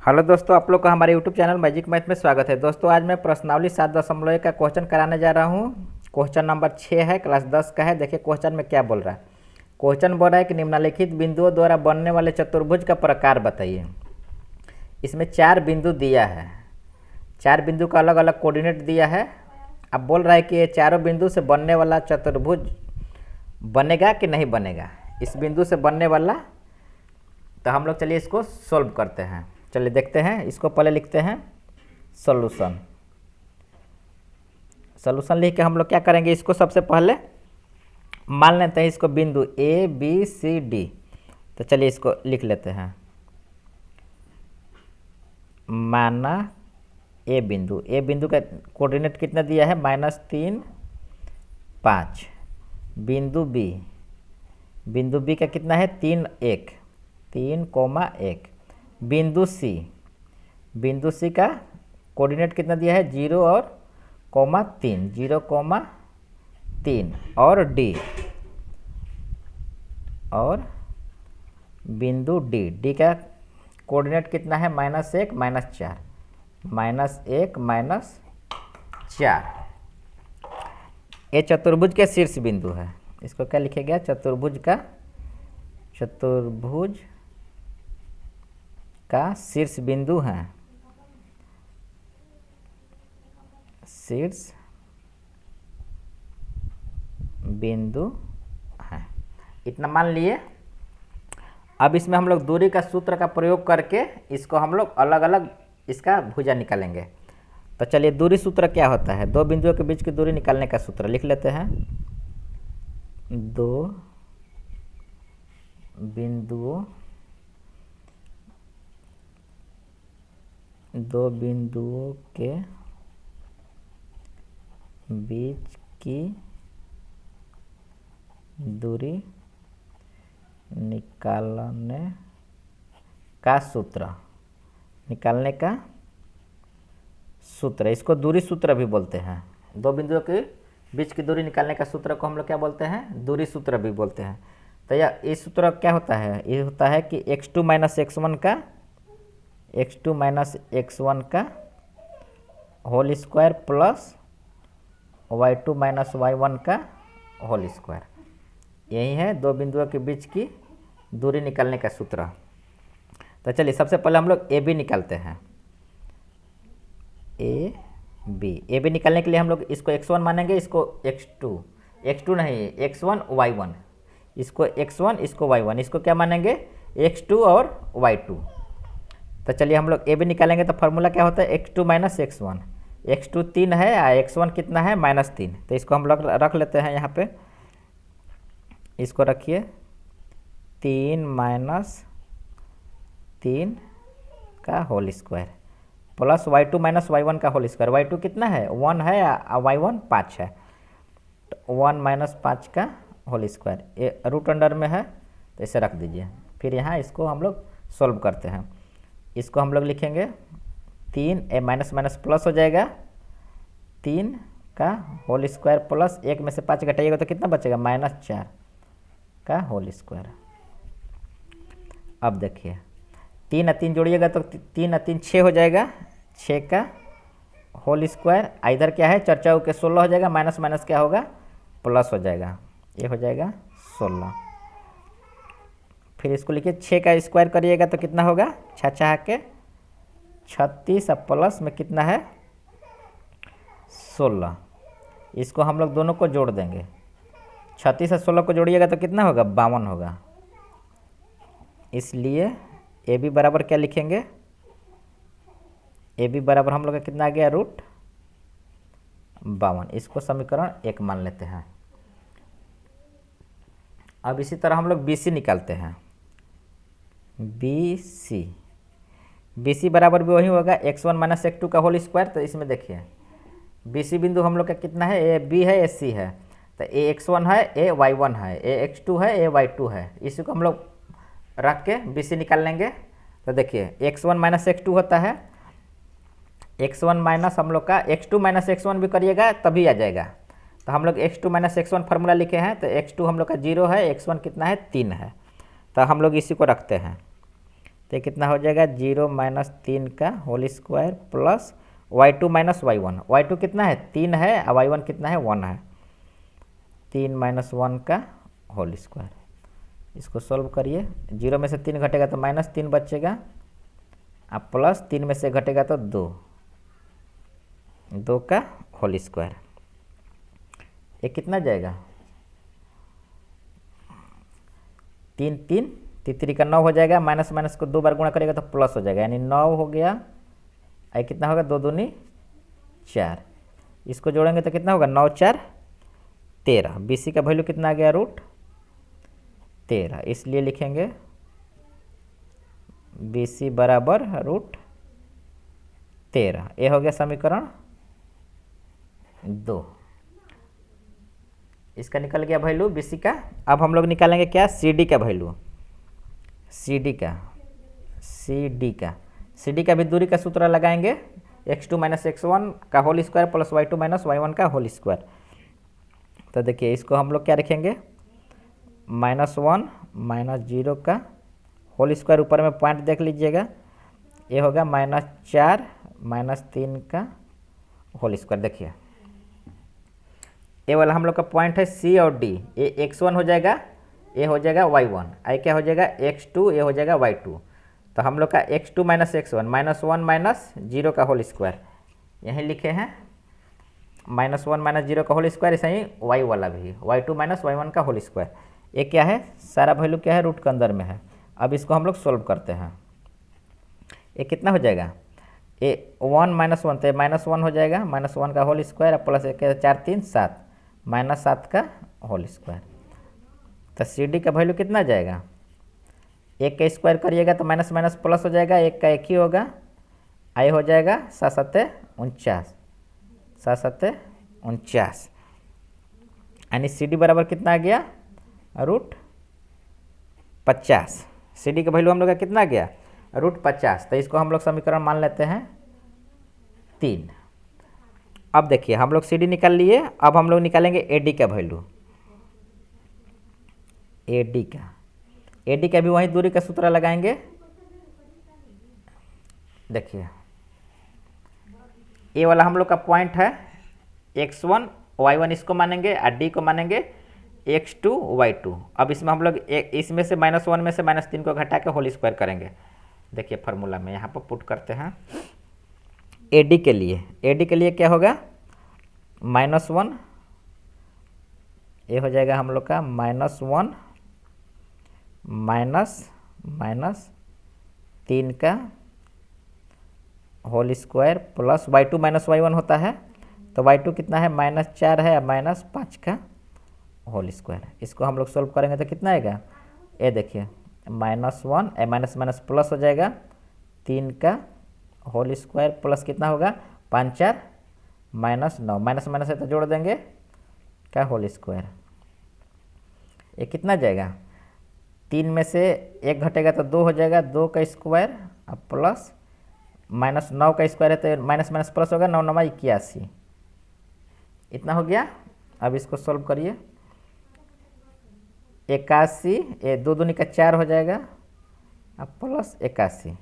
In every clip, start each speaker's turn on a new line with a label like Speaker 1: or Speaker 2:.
Speaker 1: Hello दोस्तों, आप लोग का हमारे यूट्यूब चैनल मैजिक मैथ में स्वागत है। दोस्तों आज मैं प्रश्नावली 7.1 का क्वेश्चन कराने जा रहा हूँ। क्वेश्चन नंबर 6 है, क्लास 10 का है। देखिए क्वेश्चन में क्या बोल रहा है। क्वेश्चन बोल रहा है कि निम्नलिखित बिंदुओं द्वारा बनने वाले चतुर्भुज का प्रकार बताइए। इसमें 4 बिंदु दिया है, 4 बिंदु का अलग अलग कोऑर्डिनेट दिया है। अब बोल रहा है कि ये चारों बिंदु से बनने वाला चतुर्भुज बनेगा कि नहीं बनेगा। इस बिंदु से बनने वाला, तो हम लोग चलिए इसको सोल्व करते हैं। चलिए देखते हैं। इसको पहले लिखते हैं सॉल्यूशन। सॉल्यूशन लिख के हम लोग क्या करेंगे, इसको सबसे पहले मान लेते हैं इसको बिंदु ए बी सी डी। तो चलिए इसको लिख लेते हैं। माना ए बिंदु का कोऑर्डिनेट कितना दिया है, -3 5। बिंदु बी का कितना है, 3 1 3,1। बिंदु सी का कोऑर्डिनेट कितना दिया है, 0 और 3 0,3। और बिंदु डी का कोऑर्डिनेट कितना है, -1 -4 -1 -4। ये चतुर्भुज के शीर्ष बिंदु है। इसको क्या लिखेगा, चतुर्भुज का शीर्ष बिंदु है। शीर्ष बिंदु है, इतना मान लिए। अब इसमें हम लोग दूरी का सूत्र का प्रयोग करके इसको हम लोग अलग अलग इसका भुजा निकालेंगे। तो चलिए दूरी सूत्र क्या होता है, दो बिंदुओं के बीच की दूरी निकालने का सूत्र लिख लेते हैं। दो बिंदुओं के बीच की दूरी निकालने का सूत्र, इसको दूरी सूत्र भी बोलते हैं। दो बिंदुओं के बीच की दूरी निकालने का सूत्र को हम लोग क्या बोलते हैं, दूरी सूत्र भी बोलते हैं। तो यह इस सूत्र क्या होता है, ये होता है कि x2 - x1 का whole square plus y2 - y1 का होल स्क्वायर। यही है दो बिंदुओं के बीच की दूरी निकालने का सूत्र। तो चलिए सबसे पहले हम लोग ए बी निकालते हैं। ए बी निकालने के लिए हम लोग इसको x1 मानेंगे, इसको x2 नहीं, x1 y1, इसको x1 इसको y1, इसको क्या मानेंगे, x2 और y2। तो चलिए हम लोग ए बी निकालेंगे। तो फार्मूला क्या होता है, x2 - x1। x2 3 है और x1 कितना है, -3। तो इसको हम लोग रख लेते हैं यहाँ पे। इसको रखिए 3 - 3 का whole square plus y2 - y1 का होल स्क्वायर। y2 कितना है, 1 है और y1 5 है। तो 1 - 5 का होल स्क्वायर, ये रूट अंडर में है तो इसे रख दीजिए। फिर यहाँ इसको हम लोग सॉल्व करते हैं। इसको हम लोग लिखेंगे 3 माइनस माइनस प्लस हो जाएगा, 3 का होल स्क्वायर प्लस 1 में से 5 घटाइएगा तो कितना बचेगा, -4 का होल स्क्वायर। अब देखिए 3 और 3 जोड़िएगा तो 3 और 3 6 हो जाएगा, 6 का होल स्क्वायर। इधर क्या है, 4 4 के 16 हो जाएगा, माइनस माइनस क्या होगा, प्लस हो जाएगा, ये हो जाएगा 16। फिर इसको लिखिए 6 का स्क्वायर करिएगा तो कितना होगा, 6 6 के 36 और प्लस में कितना है 16। इसको हम लोग दोनों को जोड़ देंगे, 36 और 16 को जोड़िएगा तो कितना होगा, 52 होगा। इसलिए ए बी बराबर क्या लिखेंगे, ए बी बराबर हम लोग का कितना आ गया, √52। इसको समीकरण 1 मान लेते हैं। अब इसी तरह हम लोग बी सी निकालते हैं। बी सी बराबर भी वही होगा, x1 - x2 का होल स्क्वायर। तो इसमें देखिए बी सी बिंदु हम लोग का कितना है, ए बी है, ए सी है। तो ए x1 है, ए y1 है, ए x2 है, ए y2 है। इसी को हम लोग रख के बी सी निकाल लेंगे। तो देखिए x1 - x2 होता है, x1 माइनस हम लोग का x2 - x1 भी करिएगा तभी आ जाएगा। तो हम लोग x2 - x1 फार्मूला लिखे हैं। तो x2 हम लोग का 0 है, x1 कितना है, 3 है। तो हम लोग इसी को रखते हैं। तो ये कितना हो जाएगा 0 माइनस 3 का whole square plus y2 minus y1। y2 कितना है 3 है और y1 कितना है 1 है। 3 माइनस 1 का होल स्क्वायर। इसको सॉल्व करिए। 0 में से 3 घटेगा तो माइनस 3 बचेगा, अब प्लस 3 में से घटेगा तो 2 का होल स्क्वायर। ये कितना जाएगा 3 3 3 का 9 हो जाएगा, माइनस माइनस को 2 बार गुणा करेगा तो प्लस हो जाएगा, यानी 9 हो गया। आई कितना होगा 2 दूनी 4। इसको जोड़ेंगे तो कितना होगा 9 4 13। BC का वैल्यू कितना आ गया √13, इसलिए लिखेंगे BC बराबर √13। ये हो गया समीकरण 2। इसका निकल गया वैल्यू BC का। अब हम लोग निकालेंगे क्या CD का वैल्यू। CD का भी दूरी का सूत्र लगाएंगे, x2 माइनस x1 का whole square plus y2 minus y1 का होल स्क्वायर। तो देखिए इसको हम लोग क्या रखेंगे -1 माइनस 0 का होल स्क्वायर, ऊपर में पॉइंट देख लीजिएगा, ये होगा -4 माइनस 3 का होल स्क्वायर। देखिए ये वाला हम लोग का पॉइंट है C और D। ये x1 हो जाएगा, ये हो जाएगा y1, आई क्या हो जाएगा x2, ये हो जाएगा y2। तो हम लोग का x2 माइनस x1 -1 माइनस 0 का होल स्क्वायर यहीं लिखे हैं, -1 माइनस 0 का होल स्क्वायर। ऐसे ही y वाला भी y2 माइनस y1 का होल स्क्वायर। ये क्या है सारा वैल्यू क्या है रूट के अंदर में है। अब इसको हम लोग सोल्व करते हैं। ये कितना हो जाएगा ये 1 माइनस 1, तो -1 हो जाएगा, -1 का होल स्क्वायर प्लस 4 3 7 -7 का होल स्क्वायर। तो CD का वैल्यू कितना जाएगा, 1 का स्क्वायर करिएगा तो माइनस माइनस प्लस हो जाएगा, 1 का 1 ही होगा, आई हो जाएगा 7 7 49, 7 7 49, यानी CD बराबर कितना आ गया √50। CD का वैल्यू हम लोग का कितना आ गया √50। तो इसको हम लोग समीकरण मान लेते हैं 3। अब देखिए हम लोग CD निकाल लिए, अब हम लोग निकालेंगे AD का वैल्यू। AD का भी वही दूरी का सूत्र लगाएंगे। देखिए ये वाला हम लोग का पॉइंट है x1 y1, इसको मानेंगे और D को मानेंगे x2 y2। अब इसमें हम लोग इसमें से -1 में से -3 को घटा के होल स्क्वायर करेंगे। देखिए फार्मूला में यहाँ पर पुट करते हैं। AD के लिए क्या होगा -1, ये हो जाएगा हम लोग का -1 माइनस 3 का whole square plus y2 minus y1 होता है, तो y2 कितना है -4 है, -5 का होल स्क्वायर। इसको हम लोग सोल्व करेंगे तो कितना आएगा, ये देखिए -1 माइनस माइनस प्लस हो जाएगा, 3 का होल स्क्वायर प्लस कितना होगा 5 4 -9, माइनस माइनस है तो जोड़ देंगे का होल स्क्वायर। ये कितना जाएगा 3 में से 1 घटेगा तो 2 हो जाएगा, 2 का स्क्वायर अब प्लस -9 का स्क्वायर है तो माइनस माइनस प्लस होगा, 9 9 81, इतना हो गया। अब इसको सोल्व करिए, 81, ये 2 दूनी का 4 हो जाएगा अब प्लस 81,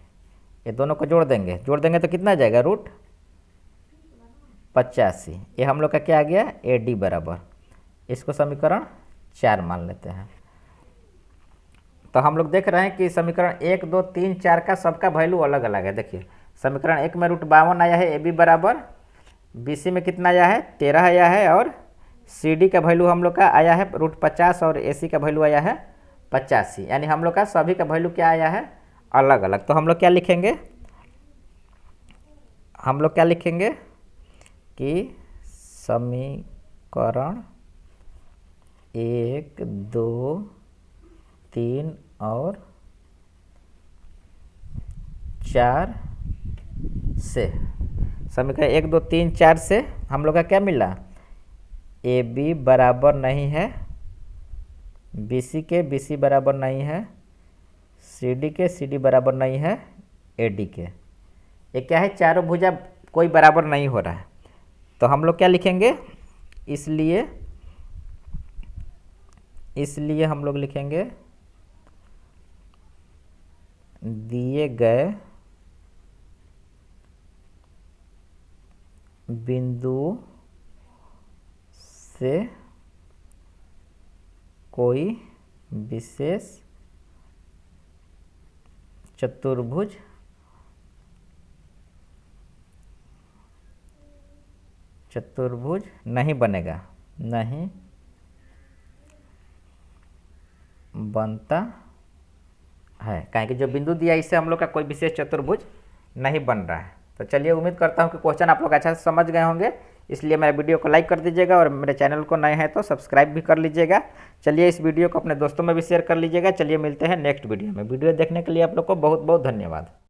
Speaker 1: ये दोनों को जोड़ देंगे तो कितना आ जाएगा √85। ये हम लोग का क्या आ गया AD बराबर, इसको समीकरण 4 मान लेते हैं। तो हम लोग देख रहे हैं कि समीकरण 1 2 3 4 का सबका वैल्यू अलग अलग है। देखिए समीकरण 1 में √52 आया है, AB बराबर, BC में कितना आया है 13 आया है, और CD का वैल्यू हम लोग का आया है √50 और AC का वैल्यू आया है 85, यानी हम लोग का सभी का वैल्यू क्या आया है अलग अलग। तो हम लोग क्या लिखेंगे कि समीकरण 1 2 3 और 4 से, समीकरण 1 2 3 4 से हम लोग का क्या मिला, AB बराबर नहीं है BC के, BC बराबर नहीं है CD के, CD बराबर नहीं है AD के। ये क्या है चारों भुजा कोई बराबर नहीं हो रहा है। तो हम लोग क्या लिखेंगे, इसलिए हम लोग लिखेंगे, दिए गए बिंदु से कोई विशेष चतुर्भुज नहीं बनेगा, नहीं बनता है। कहें कि जो बिंदु दिया इससे हम लोग का कोई विशेष चतुर्भुज नहीं बन रहा है। तो चलिए, उम्मीद करता हूँ कि क्वेश्चन आप लोग अच्छा से समझ गए होंगे। इसलिए मेरे वीडियो को लाइक कर दीजिएगा और मेरे चैनल को नए हैं तो सब्सक्राइब भी कर लीजिएगा। चलिए, इस वीडियो को अपने दोस्तों में भी शेयर कर लीजिएगा। चलिए, मिलते हैं नेक्स्ट वीडियो में। वीडियो देखने के लिए आप लोग को बहुत बहुत धन्यवाद।